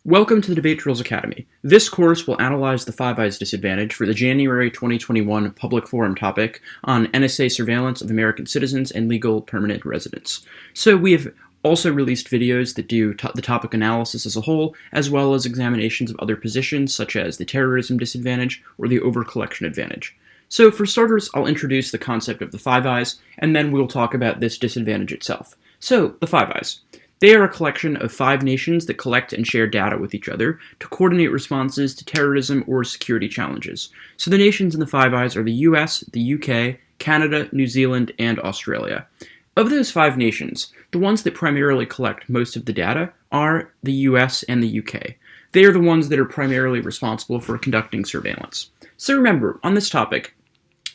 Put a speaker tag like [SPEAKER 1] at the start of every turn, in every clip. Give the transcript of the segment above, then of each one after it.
[SPEAKER 1] Welcome to the Debate Drills Academy. This course will analyze the Five Eyes disadvantage for the January 2021 public forum topic on NSA surveillance of American citizens and legal permanent residents. So we have also released videos that do the topic analysis as a whole, as well as examinations of other positions such as the terrorism disadvantage or the overcollection advantage. So for starters, I'll introduce the concept of the Five Eyes, and then we'll talk about this disadvantage itself. So, the Five Eyes. They are a collection of 5 nations that collect and share data with each other to coordinate responses to terrorism or security challenges. So the nations in the Five Eyes are the US, the UK, Canada, New Zealand, and Australia. Of those 5 nations, the ones that primarily collect most of the data are the US and the UK. They are the ones that are primarily responsible for conducting surveillance. So remember, on this topic,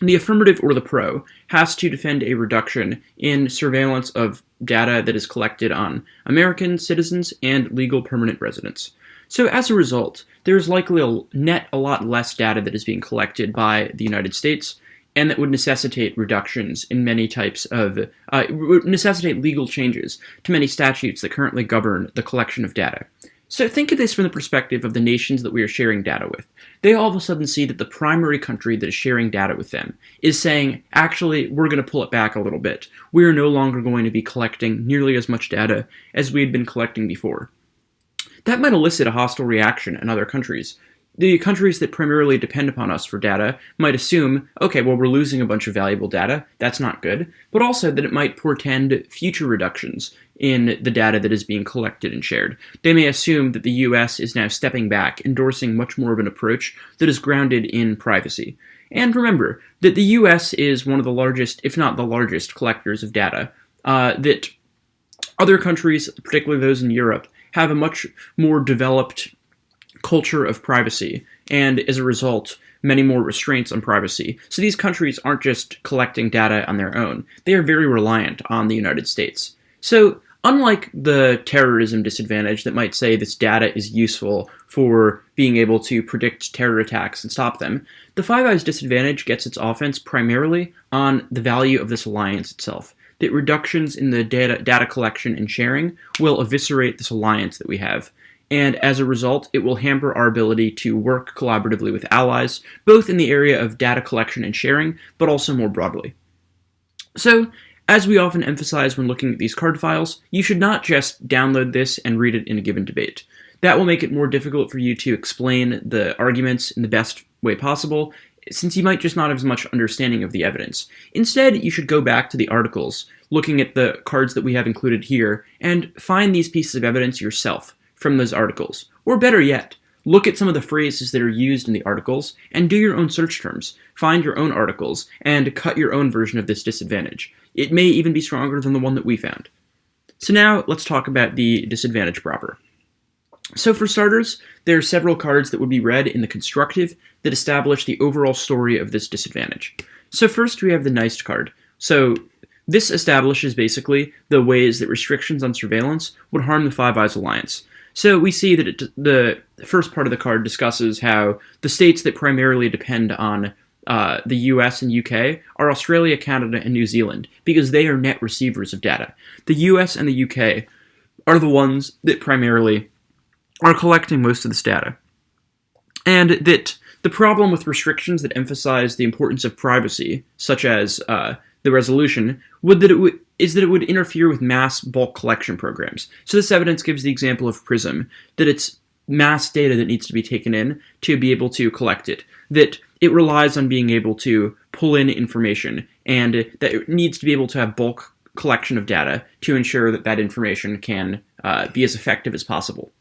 [SPEAKER 1] the affirmative or the pro has to defend a reduction in surveillance of data that is collected on American citizens and legal permanent residents. So as a result, there is likely a lot less data that is being collected by the United States, and that would necessitate reductions in many types of, would necessitate legal changes to many statutes that currently govern the collection of data. So think of this from the perspective of the nations that we are sharing data with. They all of a sudden see that the primary country that is sharing data with them is saying, actually, we're going to pull it back a little bit. We are no longer going to be collecting nearly as much data as we had been collecting before. That might elicit a hostile reaction in other countries. The countries that primarily depend upon us for data might assume, okay, well, we're losing a bunch of valuable data, that's not good, but also that it might portend future reductions in the data that is being collected and shared. They may assume that the US is now stepping back, endorsing much more of an approach that is grounded in privacy. And remember that the US is one of the largest, if not the largest, collectors of data, that other countries, particularly those in Europe, have a much more developed culture of privacy, and as a result, many more restraints on privacy. So these countries aren't just collecting data on their own. They are very reliant on the United States. So unlike the terrorism disadvantage that might say this data is useful for being able to predict terror attacks and stop them, the Five Eyes disadvantage gets its offense primarily on the value of this alliance itself. That reductions in the data collection and sharing will eviscerate this alliance that we have. And as a result, it will hamper our ability to work collaboratively with allies, both in the area of data collection and sharing, but also more broadly. So, as we often emphasize when looking at these card files, you should not just download this and read it in a given debate. That will make it more difficult for you to explain the arguments in the best way possible, since you might just not have as much understanding of the evidence. Instead, you should go back to the articles, looking at the cards that we have included here, and find these pieces of evidence yourself from those articles. Or better yet, look at some of the phrases that are used in the articles and do your own search terms. Find your own articles and cut your own version of this disadvantage. It may even be stronger than the one that we found. So now let's talk about the disadvantage proper. So for starters, there are several cards that would be read in the constructive that establish the overall story of this disadvantage. So first we have the nice card. So this establishes basically the ways that restrictions on surveillance would harm the Five Eyes Alliance. So we see that the first part of the card discusses how the states that primarily depend on the US and UK are Australia, Canada, and New Zealand, because they are net receivers of data. The US and the UK are the ones that primarily are collecting most of this data. And that the problem with restrictions that emphasize the importance of privacy, such as the resolution, is that it would interfere with mass bulk collection programs. So this evidence gives the example of PRISM, that it's mass data that needs to be taken in to be able to collect it, that it relies on being able to pull in information, and that it needs to be able to have bulk collection of data to ensure that that information can be as effective as possible.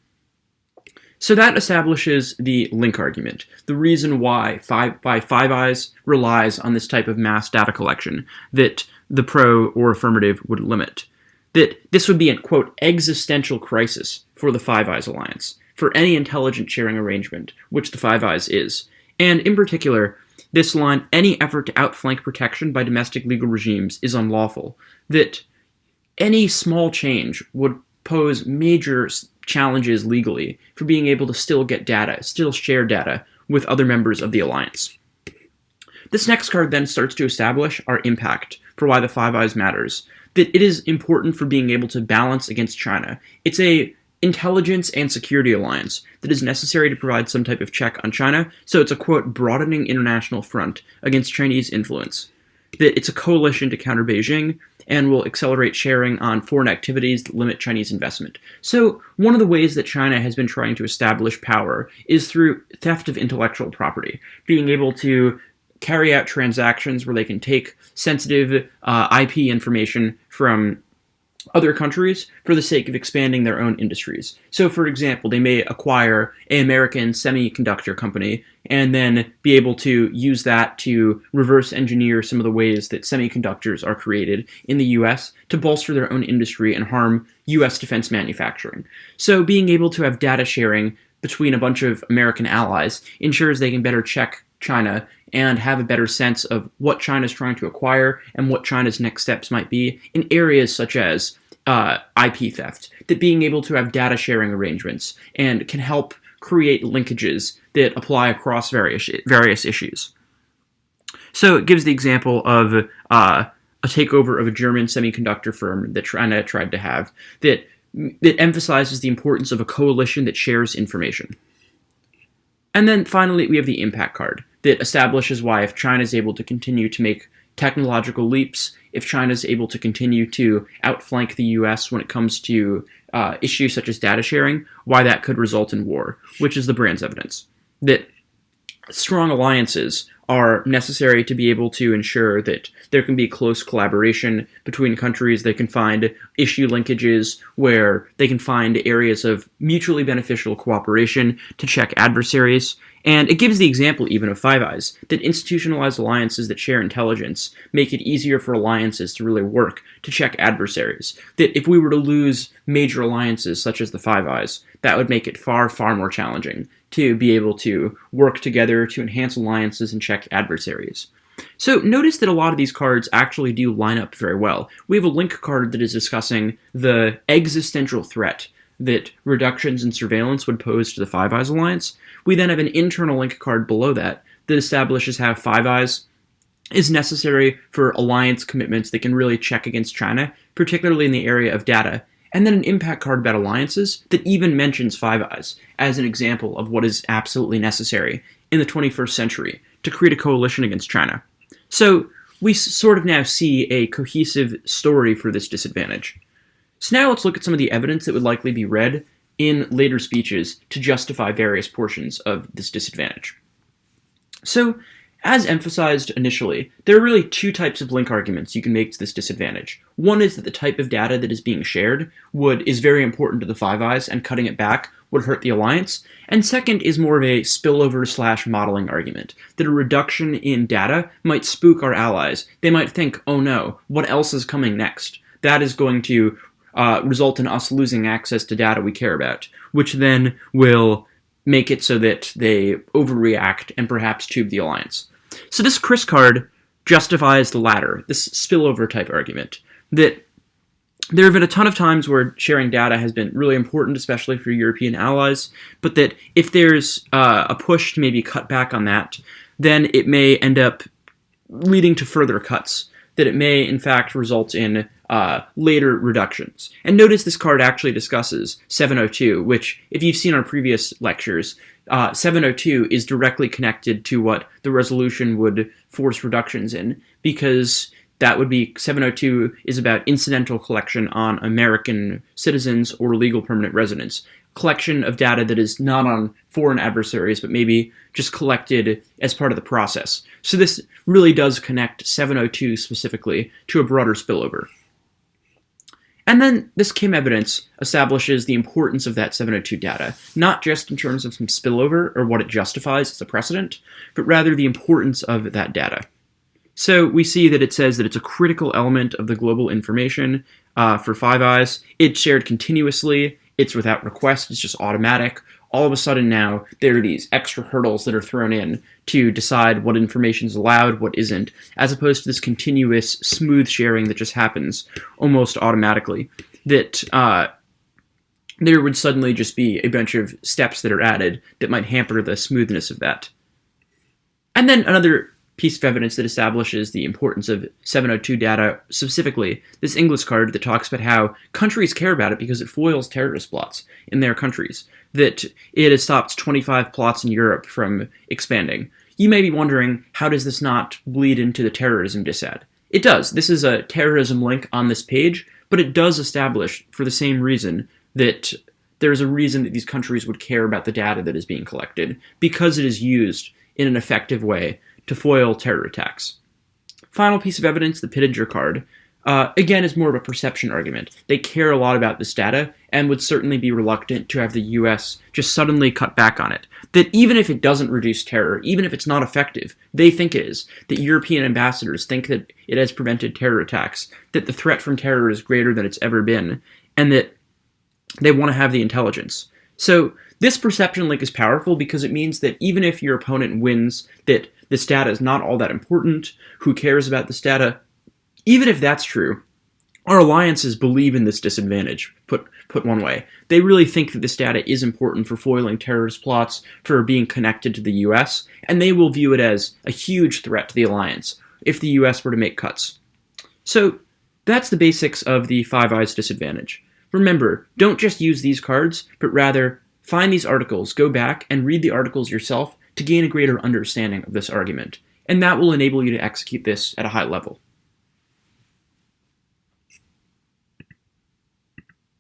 [SPEAKER 1] So that establishes the link argument, the reason why Five Eyes relies on this type of mass data collection that the pro or affirmative would limit. That this would be a, quote, existential crisis for the Five Eyes Alliance, for any intelligent sharing arrangement, which the Five Eyes is. And in particular, this line, any effort to outflank protection by domestic legal regimes is unlawful. That any small change would pose major challenges legally for being able to still get data, still share data with other members of the alliance. This next card then starts to establish our impact for why the Five Eyes matters. That it is important for being able to balance against China. It's a intelligence and security alliance that is necessary to provide some type of check on China, so it's a, quote, broadening international front against Chinese influence. That it's a coalition to counter Beijing and will accelerate sharing on foreign activities that limit Chinese investment. So one of the ways that China has been trying to establish power is through theft of intellectual property, being able to carry out transactions where they can take sensitive IP information from other countries for the sake of expanding their own industries. So, for example, they may acquire an American semiconductor company and then be able to use that to reverse engineer some of the ways that semiconductors are created in the US to bolster their own industry and harm US defense manufacturing. So being able to have data sharing between a bunch of American allies ensures they can better check China and have a better sense of what China's trying to acquire and what China's next steps might be in areas such as IP theft. That being able to have data sharing arrangements and can help create linkages that apply across various issues. So it gives the example of a takeover of a German semiconductor firm that China tried to have that emphasizes the importance of a coalition that shares information. And then finally, we have the impact card that establishes why if China is able to continue to make technological leaps, if China is able to continue to outflank the US when it comes to issues such as data sharing, why that could result in war, which is the Brand's evidence. That strong alliances are necessary to be able to ensure that there can be close collaboration between countries. They can find issue linkages where they can find areas of mutually beneficial cooperation to check adversaries. And it gives the example even of Five Eyes, that institutionalized alliances that share intelligence make it easier for alliances to really work to check adversaries. That if we were to lose major alliances such as the Five Eyes, that would make it far, far more challenging to be able to work together to enhance alliances and check adversaries. So notice that a lot of these cards actually do line up very well. We have a link card that is discussing the existential threat that reductions in surveillance would pose to the Five Eyes alliance. We then have an internal link card below that establishes how Five Eyes is necessary for alliance commitments that can really check against China, particularly in the area of data. And then an impact card about alliances that even mentions Five Eyes as an example of what is absolutely necessary in the 21st century to create a coalition against China. So we sort of now see a cohesive story for this disadvantage. So now let's look at some of the evidence that would likely be read in later speeches to justify various portions of this disadvantage. So, as emphasized initially, there are really two types of link arguments you can make to this disadvantage. One is that the type of data that is being shared is very important to the Five Eyes, and cutting it back would hurt the alliance. And second is more of a spillover/modeling argument, that a reduction in data might spook our allies. They might think, oh no, what else is coming next? That is going to result in us losing access to data we care about, which then will make it so that they overreact and perhaps tube the alliance. So this Chris card justifies the latter, this spillover type argument, that there have been a ton of times where sharing data has been really important, especially for European allies, but that if there's a push to maybe cut back on that, then it may end up leading to further cuts, that it may in fact result in later reductions. And notice this card actually discusses 702, which, if you've seen our previous lectures, 702 is directly connected to what the resolution would force reductions in, because that would be 702 is about incidental collection on American citizens or legal permanent residents. Collection of data that is not on foreign adversaries, but maybe just collected as part of the process. So this really does connect 702 specifically to a broader spillover. And then this Kim evidence establishes the importance of that 702 data, not just in terms of some spillover or what it justifies as a precedent, but rather the importance of that data. So we see that it says that it's a critical element of the global information for Five Eyes. It's shared continuously. It's without request. It's just automatic. All of a sudden now, there are these extra hurdles that are thrown in to decide what information is allowed, what isn't, as opposed to this continuous, smooth sharing that just happens almost automatically. That there would suddenly just be a bunch of steps that are added that might hamper the smoothness of that. And then another piece of evidence that establishes the importance of 702 data, specifically this English card that talks about how countries care about it because it foils terrorist plots in their countries, that it has stopped 25 plots in Europe from expanding. You may be wondering, how does this not bleed into the terrorism disad? It does. This is a terrorism link on this page, but it does establish, for the same reason, that there's a reason that these countries would care about the data that is being collected, because it is used in an effective way to foil terror attacks. Final piece of evidence, the Pittenger card, again is more of a perception argument. They care a lot about this data and would certainly be reluctant to have the US just suddenly cut back on it. That even if it doesn't reduce terror, even if it's not effective, they think it is. That European ambassadors think that it has prevented terror attacks, that the threat from terror is greater than it's ever been, and that they want to have the intelligence. So this perception link is powerful because it means that even if your opponent wins, that this data is not all that important, who cares about this data, even if that's true, our alliances believe in this disadvantage, put one way. They really think that this data is important for foiling terrorist plots, for being connected to the US, and they will view it as a huge threat to the alliance if the US were to make cuts. So that's the basics of the Five Eyes disadvantage. Remember, don't just use these cards, but rather find these articles, go back and read the articles yourself to gain a greater understanding of this argument, and that will enable you to execute this at a high level.